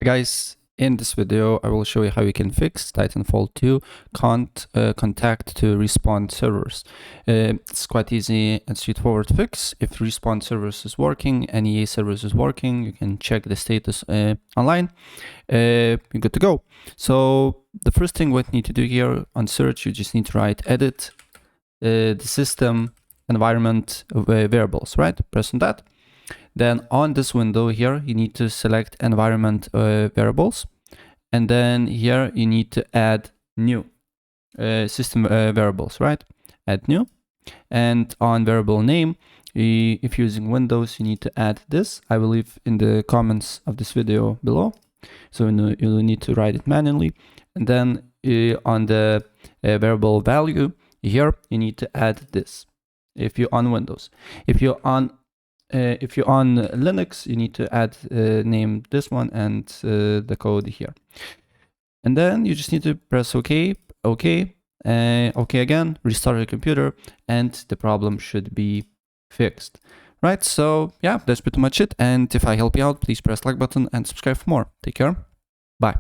Guys, in this video, I will show you how you can fix Titanfall 2 contact to respawn servers. It's quite easy and straightforward fix. If respawn servers is working, NEA servers is working, you can check the status online. You're good to go. So the first thing what you need to do here on search, you just need to write edit the system environment variables, right? Press on that. Then on this window here, you need to select environment variables. And then here you need to add new system variables, right? Add new. And on variable name, if you're using Windows, you need to add this. I will leave in the comments of this video below. So you'll need to write it manually. And then on the variable value here, you need to add this. If you're on Windows, if you're on Linux, you need to add name this one and the code here. And then you just need to press OK, OK again, restart your computer, and the problem should be fixed. Right, so yeah, that's pretty much it. And if I help you out, please press like button and subscribe for more. Take care. Bye.